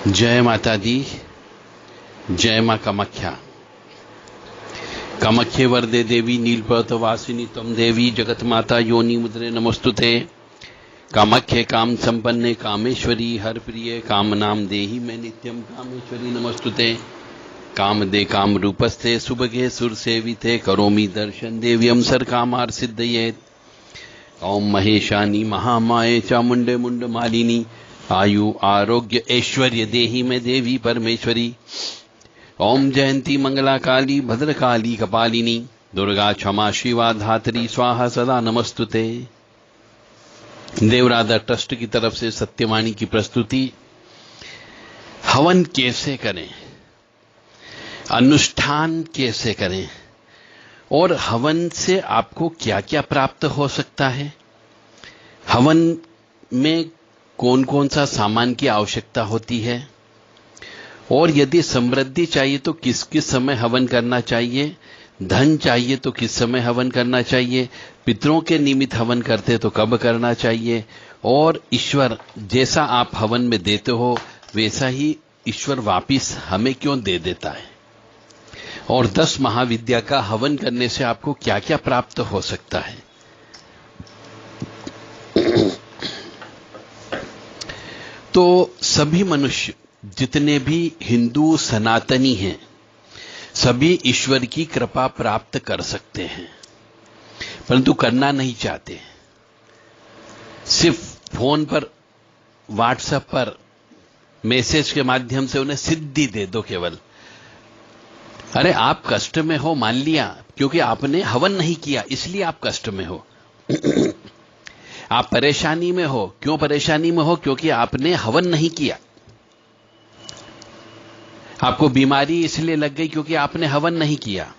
जय माता दी। जय मां कामाख्या। कामाख्ये वरदे देवी नीलपर्वतवासिनी त्वं देवी जगत माता योनि मुद्रे नमस्तुते। कामाख्ये काम संपन्ने कामेश्वरी हर प्रिय काम नाम देहि मैं नित्यम कामेश्वरी नमस्तुते। काम दे काम रूपस्थे सुभगे सुर सेविते करोमि दर्शन देव्यम सर कामार सिद्धयेत। ओम महेशानी महामाये चामुंडे मुंड मालिनी आयु आरोग्य ऐश्वर्य देहि में देवी परमेश्वरी। ओम जयंती मंगला काली भद्रकाली कपालिनी दुर्गा क्षमा शिवा धात्री स्वाहा सदा नमस्तुते। देवराधा ट्रस्ट की तरफ से सत्यवाणी की प्रस्तुति। हवन कैसे करें, अनुष्ठान कैसे करें और हवन से आपको क्या क्या प्राप्त हो सकता है, हवन में कौन कौन सा सामान की आवश्यकता होती है, और यदि समृद्धि चाहिए तो किस किस समय हवन करना चाहिए, धन चाहिए तो किस समय हवन करना चाहिए, पितरों के निमित्त हवन करते तो कब करना चाहिए, और ईश्वर जैसा आप हवन में देते हो वैसा ही ईश्वर वापिस हमें क्यों दे देता है, और 10 महाविद्या का हवन करने से आपको क्या क्या प्राप्त हो सकता है। तो सभी मनुष्य जितने भी हिंदू सनातनी हैं सभी ईश्वर की कृपा प्राप्त कर सकते हैं, परंतु करना नहीं चाहते। सिर्फ फोन पर व्हाट्सएप पर मैसेज के माध्यम से उन्हें सिद्धि दे दो केवल। अरे आप कष्ट में हो मान लिया, क्योंकि आपने हवन नहीं किया इसलिए आप कष्ट में हो। आप परेशानी में हो, क्यों परेशानी में हो, क्योंकि आपने हवन नहीं किया। आपको बीमारी इसलिए लग गई क्योंकि आपने हवन नहीं किया।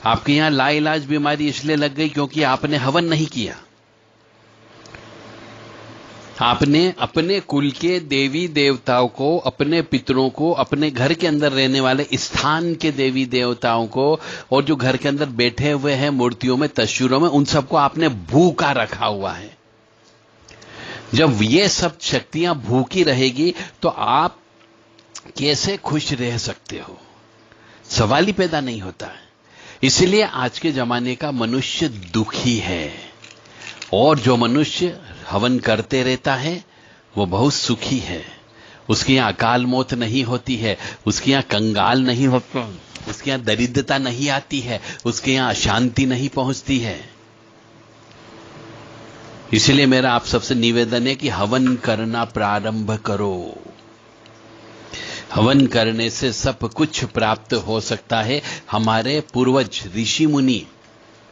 आपके यहां लाइलाज बीमारी इसलिए लग गई क्योंकि आपने हवन नहीं किया। आपने अपने कुल के देवी देवताओं को, अपने पितरों को, अपने घर के अंदर रहने वाले स्थान के देवी देवताओं को, और जो घर के अंदर बैठे हुए हैं मूर्तियों में, तस्वीरों में, उन सबको आपने भूखा रखा हुआ है। जब ये सब शक्तियां भूखी रहेगी तो आप कैसे खुश रह सकते हो, सवाल ही पैदा नहीं होता है। इसलिए आज के जमाने का मनुष्य दुखी है, और जो मनुष्य हवन करते रहता है वो बहुत सुखी है। उसके यहां अकाल मौत नहीं होती है, उसके यहां कंगाल नहीं होता, उसके यहां दरिद्रता नहीं आती है, उसके यहां अशांति नहीं पहुंचती है। इसलिए मेरा आप सबसे निवेदन है कि हवन करना प्रारंभ करो। हवन करने से सब कुछ प्राप्त हो सकता है। हमारे पूर्वज ऋषि मुनि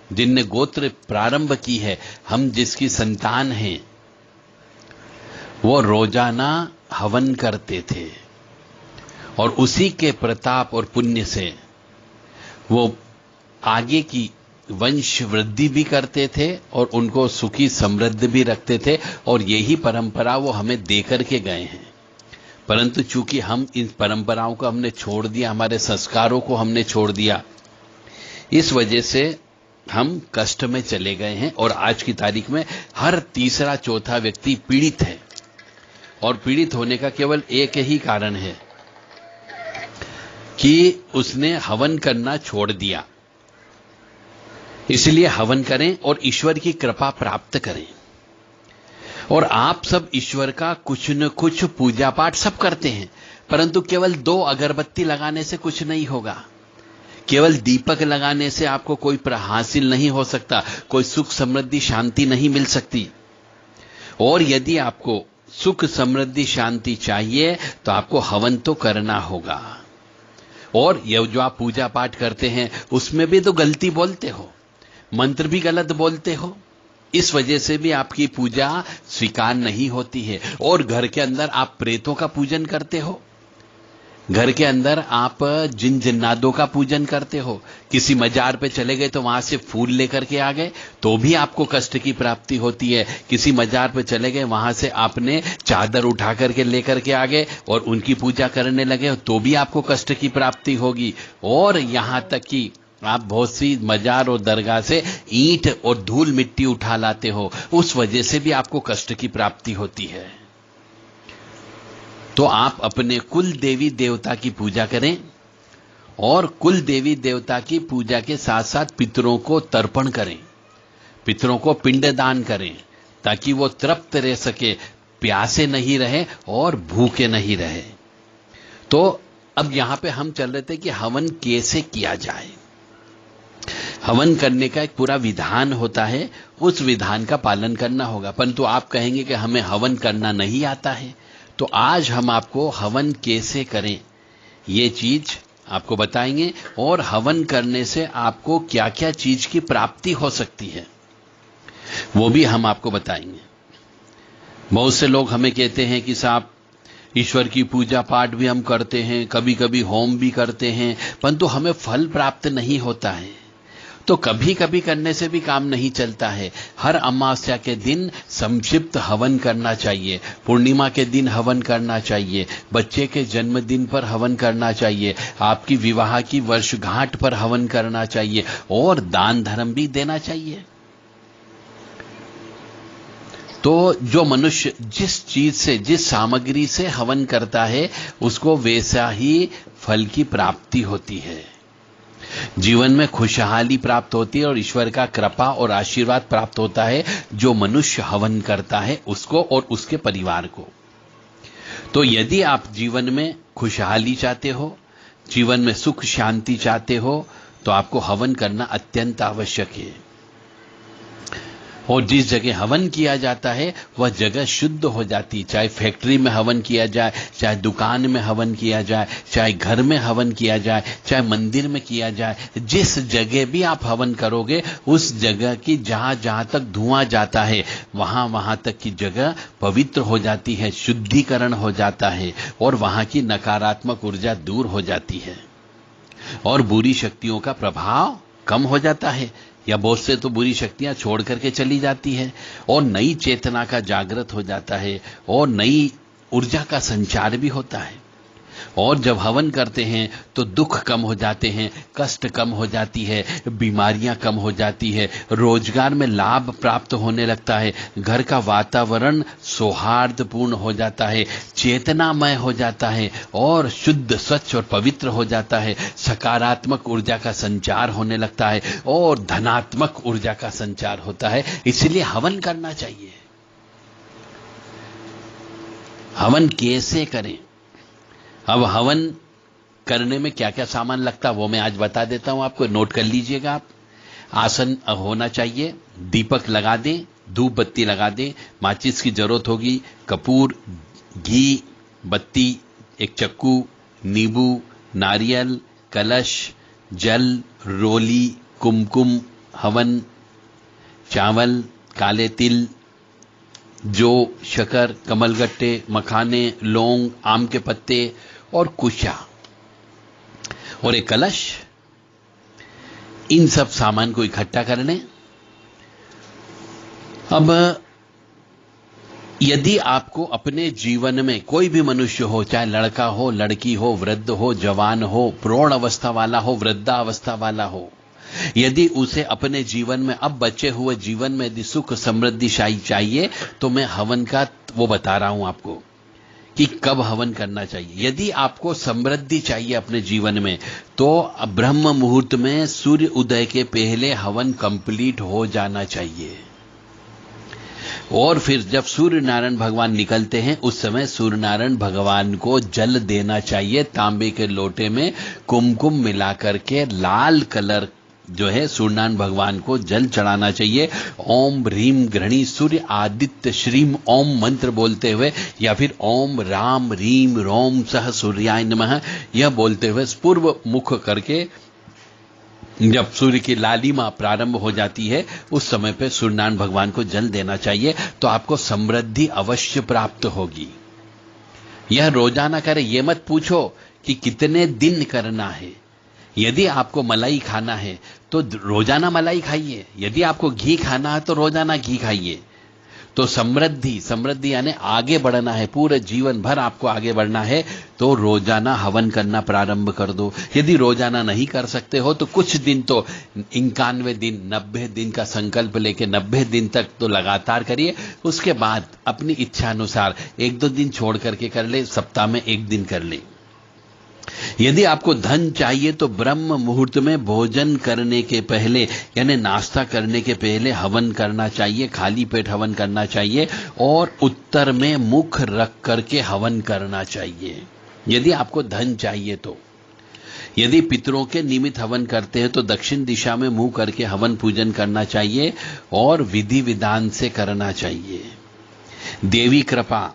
जिनने गोत्र प्रारंभ की है, हम जिसकी संतान हैं, वो रोजाना हवन करते थे, और उसी के प्रताप और पुण्य से वो आगे की वंश वृद्धि भी करते थे और उनको सुखी समृद्ध भी रखते थे, और यही परंपरा वो हमें देकर के गए हैं। परंतु चूंकि हम इन परंपराओं को हमने छोड़ दिया, हमारे संस्कारों को हमने छोड़ दिया, इस वजह से हम कष्ट में चले गए हैं। और आज की तारीख में हर तीसरा चौथा व्यक्ति पीड़ित है, और पीड़ित होने का केवल एक ही कारण है कि उसने हवन करना छोड़ दिया। इसलिए हवन करें और ईश्वर की कृपा प्राप्त करें। और आप सब ईश्वर का कुछ न कुछ पूजा पाठ सब करते हैं, परंतु केवल 2 अगरबत्ती लगाने से कुछ नहीं होगा, केवल दीपक लगाने से आपको कोई हासिल नहीं हो सकता, कोई सुख समृद्धि शांति नहीं मिल सकती। और यदि आपको सुख समृद्धि शांति चाहिए तो आपको हवन तो करना होगा। और ये जो आप पूजा पाठ करते हैं उसमें भी तो गलती बोलते हो, मंत्र भी गलत बोलते हो, इस वजह से भी आपकी पूजा स्वीकार नहीं होती है। और घर के अंदर आप प्रेतों का पूजन करते हो, घर के अंदर आप जिन जिन्नादों का पूजन करते हो, किसी मजार पे चले गए तो वहां से फूल लेकर के आ गए तो भी आपको कष्ट की प्राप्ति होती है। किसी मजार पे चले गए, वहां से आपने चादर उठा करके लेकर के आ गए और उनकी पूजा करने लगे तो भी आपको कष्ट की प्राप्ति होगी। और यहां तक कि आप बहुत सी मजार और दरगाह से ईंट और धूल मिट्टी उठा लाते हो, उस वजह से भी आपको कष्ट की प्राप्ति होती है। तो आप अपने कुल देवी देवता की पूजा करें और कुल देवी देवता की पूजा के साथ साथ पितरों को तर्पण करें, पितरों को पिंडदान करें, ताकि वो तृप्त रह सके, प्यासे नहीं रहे और भूखे नहीं रहे। तो अब यहां पे हम चल रहे थे कि हवन कैसे किया जाए। हवन करने का एक पूरा विधान होता है, उस विधान का पालन करना होगा। परंतु आप कहेंगे कि हमें हवन करना नहीं आता है, तो आज हम आपको हवन कैसे करें ये चीज आपको बताएंगे, और हवन करने से आपको क्या क्या चीज की प्राप्ति हो सकती है वो भी हम आपको बताएंगे। बहुत से लोग हमें कहते हैं कि साहब ईश्वर की पूजा पाठ भी हम करते हैं, कभी कभी होम भी करते हैं, परंतु हमें फल प्राप्त नहीं होता है। तो कभी कभी करने से भी काम नहीं चलता है। हर अमावस्या के दिन संक्षिप्त हवन करना चाहिए, पूर्णिमा के दिन हवन करना चाहिए, बच्चे के जन्मदिन पर हवन करना चाहिए, आपकी विवाह की वर्षगांठ पर हवन करना चाहिए, और दान धर्म भी देना चाहिए। तो जो मनुष्य जिस चीज से, जिस सामग्री से हवन करता है, उसको वैसा ही फल की प्राप्ति होती है, जीवन में खुशहाली प्राप्त होती है और ईश्वर का कृपा और आशीर्वाद प्राप्त होता है जो मनुष्य हवन करता है उसको और उसके परिवार को। तो यदि आप जीवन में खुशहाली चाहते हो, जीवन में सुख शांति चाहते हो, तो आपको हवन करना अत्यंत आवश्यक है। और जिस जगह हवन किया जाता है वह जगह शुद्ध हो जाती है। चाहे फैक्ट्री में हवन किया जाए, चाहे दुकान में हवन किया जाए, चाहे घर में हवन किया जाए, चाहे मंदिर में किया जाए, जिस जगह भी आप हवन करोगे उस जगह की जहां जहां तक धुआं जाता है वहां वहां तक की जगह पवित्र हो जाती है, शुद्धिकरण हो जाता है, और वहां की नकारात्मक ऊर्जा दूर हो जाती है और बुरी शक्तियों का प्रभाव कम हो जाता है, या बहुत से तो बुरी शक्तियां छोड़ करके चली जाती है, और नई चेतना का जागृत हो जाता है और नई ऊर्जा का संचार भी होता है। और जब हवन करते हैं तो दुख कम हो जाते हैं, कष्ट कम हो जाती है, बीमारियां कम हो जाती है, रोजगार में लाभ प्राप्त होने लगता है, घर का वातावरण सौहार्दपूर्ण हो जाता है, चेतनामय हो जाता है और शुद्ध स्वच्छ और पवित्र हो जाता है, सकारात्मक ऊर्जा का संचार होने लगता है और धनात्मक ऊर्जा का संचार होता है। इसलिए हवन करना चाहिए। हवन कैसे करें? अब हवन करने में क्या क्या सामान लगता है वो मैं आज बता देता हूं आपको, नोट कर लीजिएगा आप। आसन होना चाहिए, दीपक लगा दें, धूप बत्ती लगा दें, माचिस की जरूरत होगी, कपूर, घी, बत्ती, एक चक्कू, नींबू, नारियल, कलश, जल, रोली, कुमकुम, हवन, चावल, काले तिल, जौ, शकर, कमलगट्टे, मखाने, लौंग, आम के पत्ते और कुशा और एक कलश। इन सब सामान को इकट्ठा कर लें। अब यदि आपको अपने जीवन में कोई भी मनुष्य हो, चाहे लड़का हो, लड़की हो, वृद्ध हो, जवान हो, प्रौढ़ अवस्था वाला हो, वृद्धावस्था वाला हो, यदि उसे अपने जीवन में, अब बचे हुए जीवन में यदि सुख समृद्धि चाहिए, तो मैं हवन का वो बता रहा हूं आपको कि कब हवन करना चाहिए। यदि आपको समृद्धि चाहिए अपने जीवन में, तो ब्रह्म मुहूर्त में सूर्य उदय के पहले हवन कंप्लीट हो जाना चाहिए। और फिर जब सूर्य नारायण भगवान निकलते हैं उस समय सूर्य नारायण भगवान को जल देना चाहिए, तांबे के लोटे में कुमकुम मिलाकर के लाल कलर जो है सूर्यनारायण भगवान को जल चढ़ाना चाहिए। ओम ह्रीम गृहणी सूर्य आदित्य श्रीम ओम मंत्र बोलते हुए, या फिर ओम राम रीम रोम सह सूर्याय नमः यह बोलते हुए पूर्व मुख करके जब सूर्य की लालिमा प्रारंभ हो जाती है उस समय पे सूर्यनारायण भगवान को जल देना चाहिए, तो आपको समृद्धि अवश्य प्राप्त होगी। यह रोजाना करें, यह मत पूछो कि कितने दिन करना है। यदि आपको मलाई खाना है तो रोजाना मलाई खाइए, यदि आपको घी खाना है तो रोजाना घी खाइए। तो समृद्धि यानी आगे बढ़ना है, पूरे जीवन भर आपको आगे बढ़ना है, तो रोजाना हवन करना प्रारंभ कर दो। यदि रोजाना नहीं कर सकते हो तो कुछ दिन तो 91 दिन 90 दिन का संकल्प लेके 90 दिन तक तो लगातार करिए। उसके बाद अपनी इच्छा अनुसार 1-2 दिन छोड़ करके कर ले, सप्ताह में 1 दिन कर ले। यदि आपको धन चाहिए तो ब्रह्म मुहूर्त में भोजन करने के पहले यानी नाश्ता करने के पहले हवन करना चाहिए, खाली पेट हवन करना चाहिए और उत्तर में मुख रख करके हवन करना चाहिए। यदि आपको धन चाहिए तो यदि पितरों के निमित्त हवन करते हैं तो दक्षिण दिशा में मुंह करके हवन पूजन करना चाहिए और विधि विधान से करना चाहिए। देवी कृपा,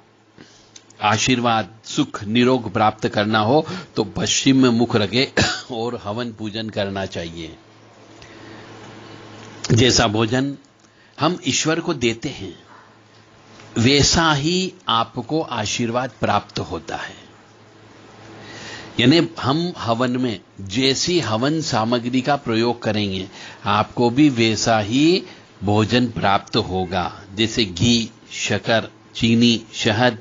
आशीर्वाद, सुख, निरोग प्राप्त करना हो तो पश्चिम में मुख रखे और हवन पूजन करना चाहिए। जैसा भोजन हम ईश्वर को देते हैं वैसा ही आपको आशीर्वाद प्राप्त होता है। यानी हम हवन में जैसी हवन सामग्री का प्रयोग करेंगे आपको भी वैसा ही भोजन प्राप्त होगा। जैसे घी, शक्कर, चीनी, शहद,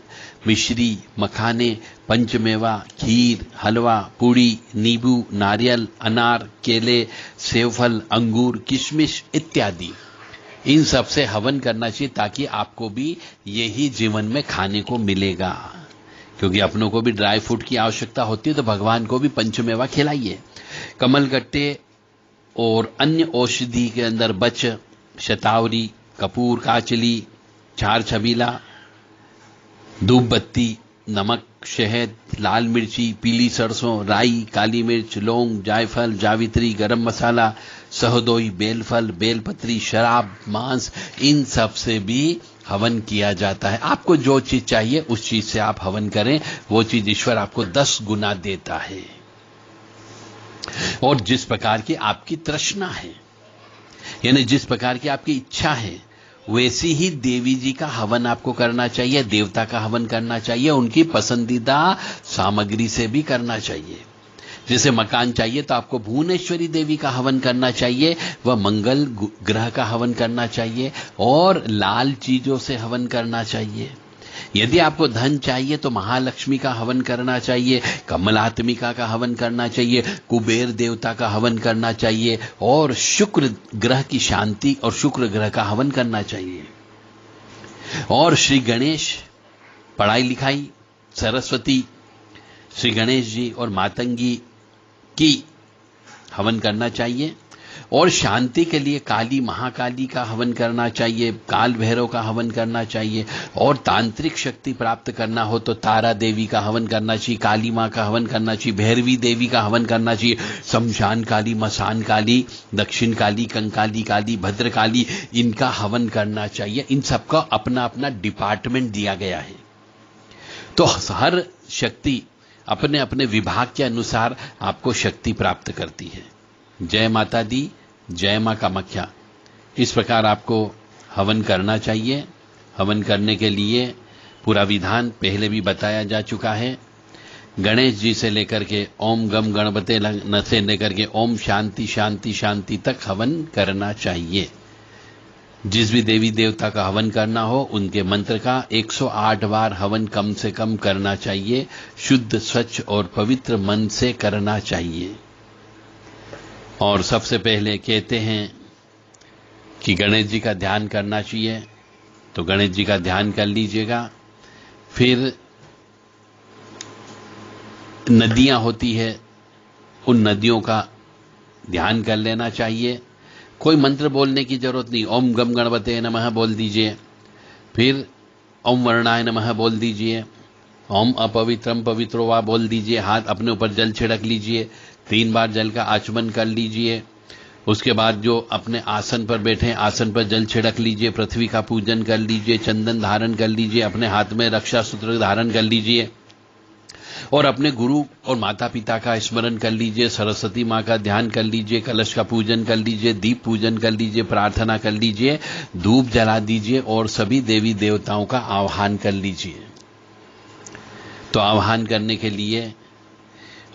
मिश्री, मखाने, पंचमेवा, खीर, हलवा, पूड़ी, नींबू, नारियल, अनार, केले, सेवफल, अंगूर, किशमिश इत्यादि, इन सब से हवन करना चाहिए ताकि आपको भी यही जीवन में खाने को मिलेगा। क्योंकि अपनों को भी ड्राई फ्रूट की आवश्यकता होती है तो भगवान को भी पंचमेवा खिलाइए। कमलगट्टे और अन्य औषधि के अंदर बच, शतावरी, कपूर, काचली, चार छबीला, धूप बत्ती, नमक, शहद, लाल मिर्ची, पीली सरसों, राई, काली मिर्च, लौंग, जायफल, जावित्री, गरम मसाला, सहदोई, बेलफल, बेलपत्री, शराब, मांस, इन सब से भी हवन किया जाता है। आपको जो चीज चाहिए उस चीज से आप हवन करें, वो चीज ईश्वर आपको 10 गुना देता है। और जिस प्रकार की आपकी तृष्णा है यानी जिस प्रकार की आपकी इच्छा है वैसी ही देवी जी का हवन आपको करना चाहिए, देवता का हवन करना चाहिए, उनकी पसंदीदा सामग्री से भी करना चाहिए। जैसे मकान चाहिए तो आपको भुवनेश्वरी देवी का हवन करना चाहिए, वह मंगल ग्रह का हवन करना चाहिए और लाल चीजों से हवन करना चाहिए। यदि आपको धन चाहिए तो महालक्ष्मी का हवन करना चाहिए, कमलात्मिका का हवन करना चाहिए, कुबेर देवता का हवन करना चाहिए और शुक्र ग्रह की शांति और शुक्र ग्रह का हवन करना चाहिए। और श्री गणेश, पढ़ाई लिखाई, सरस्वती, श्री गणेश जी और मातंगी की हवन करना चाहिए। और शांति के लिए काली महाकाली का हवन करना चाहिए, काल भैरव का हवन करना चाहिए। और तांत्रिक शक्ति प्राप्त करना हो तो तारा देवी का हवन करना चाहिए, काली मां का हवन करना चाहिए, भैरवी देवी का हवन करना चाहिए, शमशान काली, मसान काली, दक्षिण काली, कंकाली काली, भद्रकाली, इनका हवन करना चाहिए। इन सबका अपना अपना डिपार्टमेंट दिया गया है। तो हर शक्ति अपने अपने विभाग के अनुसार आपको शक्ति प्राप्त करती है। जय माता दी, जय मां कामाख्या। इस प्रकार आपको हवन करना चाहिए। हवन करने के लिए पूरा विधान पहले भी बताया जा चुका है। गणेश जी से लेकर के ओम गम गणपते न से लेकर के ओम शांति शांति शांति तक हवन करना चाहिए। जिस भी देवी देवता का हवन करना हो उनके मंत्र का 108 बार हवन कम से कम करना चाहिए। शुद्ध, स्वच्छ और पवित्र मन से करना चाहिए। और सबसे पहले कहते हैं कि गणेश जी का ध्यान करना चाहिए, तो गणेश जी का ध्यान कर लीजिएगा। फिर नदियां होती है, उन नदियों का ध्यान कर लेना चाहिए। कोई मंत्र बोलने की जरूरत नहीं, ओम गम गणपते नमः बोल दीजिए, फिर ओम वर्णाय नमः बोल दीजिए, ओम अपवित्रम पवित्रो वा बोल दीजिए। हाथ अपने ऊपर जल छिड़क लीजिए, 3 बार जल का आचमन कर लीजिए। उसके बाद जो अपने आसन पर बैठे आसन पर जल छिड़क लीजिए, पृथ्वी का पूजन कर लीजिए, चंदन धारण कर लीजिए, अपने हाथ में रक्षा सूत्र धारण कर लीजिए और अपने गुरु और माता पिता का स्मरण कर लीजिए। सरस्वती मां का ध्यान कर लीजिए, कलश का पूजन कर लीजिए, दीप पूजन कर लीजिए, प्रार्थना कर लीजिए, धूप जला दीजिए और सभी देवी देवताओं का आह्वान कर लीजिए। तो आह्वान करने के लिए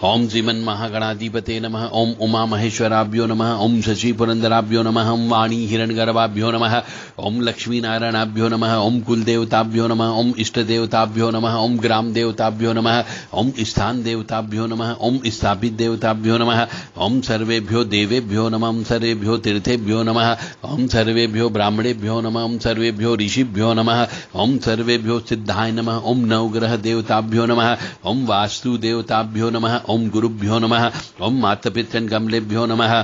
ओम श्रीमन महागणाधिपते नमः, ओम उमा महेश्वराभ्यो नमः, ओम शशि पुरंदराभ्यो नमः, ओम वाणी हिरण्यगर्भाभ्यो नमः, ओम लक्ष्मी नारायणाभ्यो नमः, ओम कुल देवताभ्यो नमः, ओम इष्ट देवताभ्यो नमः, ओम ग्राम देवताभ्यो नमः, ओम स्थान देवताभ्यो नमः, ओम स्थापित देवताभ्यो नमः, ओम सर्वेभ्यो देवेभ्यो नमः, ओम सर्वेभ्यो तीर्थेभ्यो नमः, ओम सर्वेभ्यो ब्राह्मणेभ्यो नमः, ओम सर्वेभ्यो ऋषिभ्यो नमः, ओम सर्वेभ्यो सिद्धाय नमः, ओम नवग्रह देवताभ्यो नमः, ओम वास्तु देवताभ्यो नमः, ओम गुरुभ्यो नमः, ओम मातापितृन् कमलेभ्यो नमः,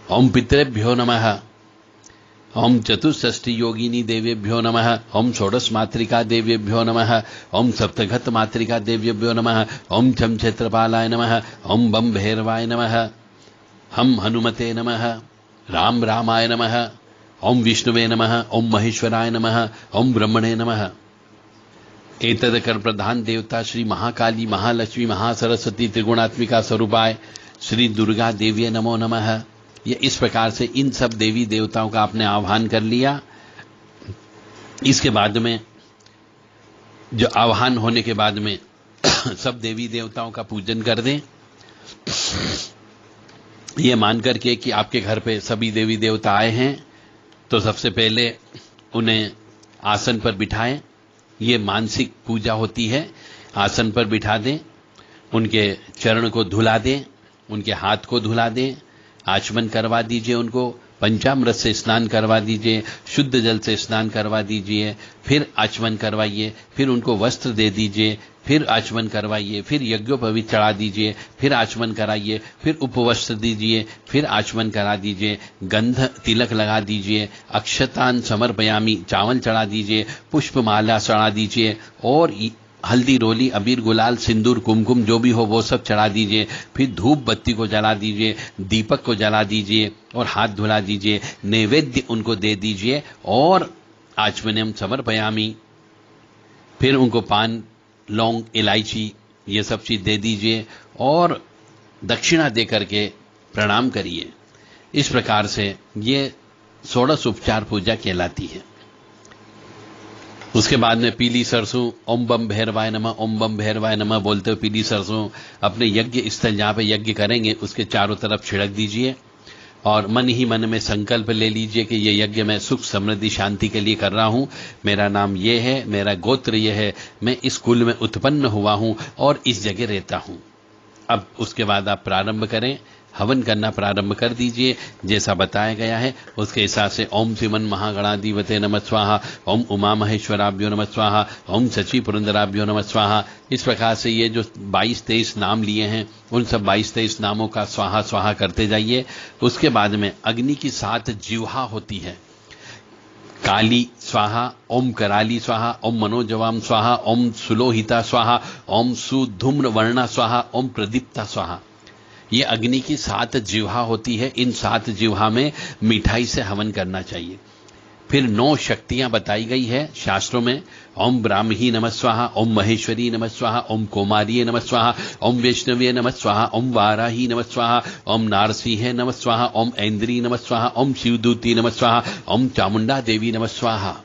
ओम पितृभ्यो नमः, ओम चतुष्षष्टि योगिनी देवेभ्यो नमः, ओम षोडश मातृका देवेभ्यो नमः, ओम सप्तघत मातृका देवेभ्यो नमः, ओम छम क्षेत्रपालाय नमः, ओम बम भैरवाय नमः, हम हनुमते नमः, राम रामाय नमः, ओम विष्णुवे नमः, ओम महेश्वराय नमः, ओम ब्रह्मणे नमः। एतद कर प्रधान देवता श्री महाकाली महालक्ष्मी महासरस्वती त्रिगुणात्मिका स्वरूपाय श्री दुर्गा देवी नमो नमः। ये इस प्रकार से इन सब देवी देवताओं का आपने आह्वान कर लिया। इसके बाद में जो आह्वान होने के बाद में सब देवी देवताओं का पूजन कर दें, ये मान करके कि आपके घर पे सभी देवी देवता आए हैं तो सबसे पहले उन्हें आसन पर बिठाएं। ये मानसिक पूजा होती है। आसन पर बिठा दें, उनके चरण को धुला दें, उनके हाथ को धुला दें, आचमन करवा दीजिए, उनको पंचामृत से स्नान करवा दीजिए, शुद्ध जल से स्नान करवा दीजिए, फिर आचमन करवाइए, फिर उनको वस्त्र दे दीजिए, फिर आचमन करवाइए, फिर यज्ञोपवीत चढ़ा दीजिए, फिर आचमन कराइए, फिर उपवस्त्र दीजिए, फिर आचमन करा दीजिए, गंध तिलक लगा दीजिए, अक्षतान समर्पयामी चावल चढ़ा दीजिए, पुष्पमाला चढ़ा दीजिए और हल्दी रोली अबीर गुलाल सिंदूर कुमकुम जो भी हो वो सब चढ़ा दीजिए। फिर धूप बत्ती को जला दीजिए, दीपक को जला दीजिए और हाथ धुला दीजिए, नैवेद्य उनको दे दीजिए और आचमनम समर्पयामी। फिर उनको पान लौंग इलायची ये सब चीज दे दीजिए और दक्षिणा दे करके प्रणाम करिए। इस प्रकार से ये षोडश उपचार पूजा कहलाती है। उसके बाद में पीली सरसों ओम बम भैरवाय नमः, ओम बम भैरवाय नमः बोलते हुए पीली सरसों अपने यज्ञ स्थल जहां पे यज्ञ करेंगे उसके चारों तरफ छिड़क दीजिए और मन ही मन में संकल्प ले लीजिए कि ये यज्ञ मैं सुख समृद्धि शांति के लिए कर रहा हूं। मेरा नाम ये है, मेरा गोत्र ये है, मैं इस कुल में उत्पन्न हुआ हूं और इस जगह रहता हूं। अब उसके बाद आप प्रारंभ करें, हवन करना प्रारंभ कर दीजिए जैसा बताया गया है उसके हिसाब से। ओम श्रीमन महागणाधिपते नमः स्वाहा, ओम उमा महेश्वराभ्यो नमः स्वाहा, ओम सची पुरंदराभ्यो नमः स्वाहा। इस प्रकार से ये जो 22-23 नाम लिए हैं उन सब 22-23 नामों का स्वाहा स्वाहा करते जाइए। उसके बाद में अग्नि की 7 जिह्वा होती है। काली स्वाहा, ओम कराली स्वाहा, ओम मनोजवाम स्वाहा, ओम सुलोहिता स्वाहा, ओम सुधूम्र वर्णा स्वाहा, ओम प्रदीप्ता स्वाहा। ये अग्नि की 7 जिह्वा होती है। इन 7 जिह्वा में मिठाई से हवन करना चाहिए। फिर 9 शक्तियां बताई गई है शास्त्रों में। ओम ब्राह्मी नमः स्वाहा, ओम महेश्वरी नमः स्वाहा, ओम कौमारी नमः स्वाहा, ओम वैष्णवी नमः स्वाहा, ओम वाराही नमः स्वाहा, ओम नारसिंह नमः स्वाहा, ओम ऐन्द्री नमः स्वाहा, ओम शिवदूती नमः स्वाहा, ओम चामुंडा देवी नमः स्वाहा।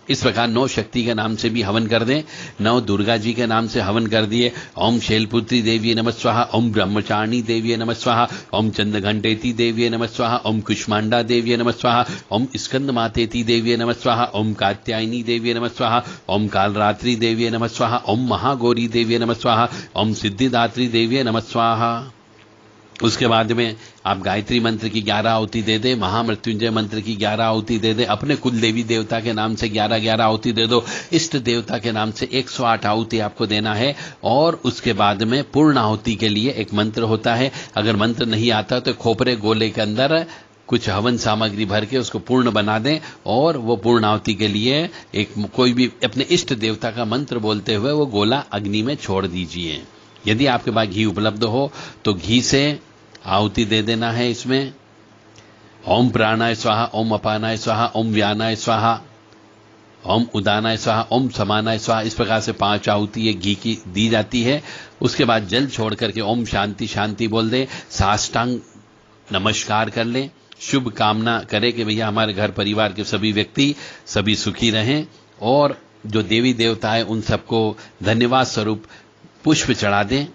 इस प्रकार 9 शक्ति के नाम से भी हवन कर दें। 9 दुर्गा जी के नाम से हवन कर दिए। ओम शैलपुत्री देवी नमः स्वाहा, ओम ब्रह्मचारिणी देवी नमः स्वाहा, ओम चंद्रघंटेति देवी नमः स्वाहा, ओम कुष्मांडा देवी नमः स्वाहा, ओम स्कंद मातेति देवी नमः स्वाहा, ओम कात्यायनी देवी नमः स्वाहा, ओम कालरात्रि देवी नमः स्वाहा, ओम महागौरी देवी नमः स्वाहा, ओम सिद्धिदात्री देवी नमः स्वाहा। उसके बाद में आप गायत्री मंत्र की 11 आहुति दे दें, महामृत्युंजय मंत्र की 11 आहुति दे दें, अपने कुल देवी देवता के नाम से 11-11 आहुति दे दो, इष्ट देवता के नाम से 108 आहुति आपको देना है। और उसके बाद में पूर्ण आहुति के लिए एक मंत्र होता है। अगर मंत्र नहीं आता तो खोपरे गोले के अंदर कुछ हवन सामग्री भर के उसको पूर्ण बना दें और वो पूर्ण आहुति के लिए एक कोई भी अपने इष्ट देवता का मंत्र बोलते हुए वो गोला अग्नि में छोड़ दीजिए। यदि आपके पास घी उपलब्ध हो तो घी से आहुति दे देना है इसमें। ओम प्राणाय स्वाहा, ओम अपानाय स्वाहा, ओम व्यानाय स्वाहा, ओम उदानाय स्वाहा, ओम समानाय स्वाहा। इस प्रकार से 5 आहुति घी की दी जाती है। उसके बाद जल छोड़ करके ओम शांति शांति बोल दे, साष्टांग नमस्कार कर ले, शुभ कामना करे कि भैया हमारे घर परिवार के सभी व्यक्ति सभी सुखी रहें और जो देवी देवता है उन सबको धन्यवाद स्वरूप पुष्प चढ़ा दें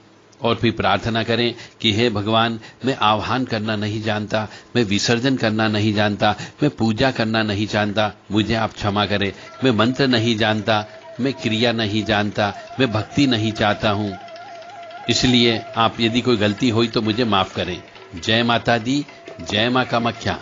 और फिर प्रार्थना करें कि हे भगवान, मैं आह्वान करना नहीं जानता, मैं विसर्जन करना नहीं जानता, मैं पूजा करना नहीं जानता, मुझे आप क्षमा करें। मैं मंत्र नहीं जानता, मैं क्रिया नहीं जानता, मैं भक्ति नहीं चाहता हूं, इसलिए आप यदि कोई गलती हुई तो मुझे माफ करें। जय माता दी, जय मां कामाख्या।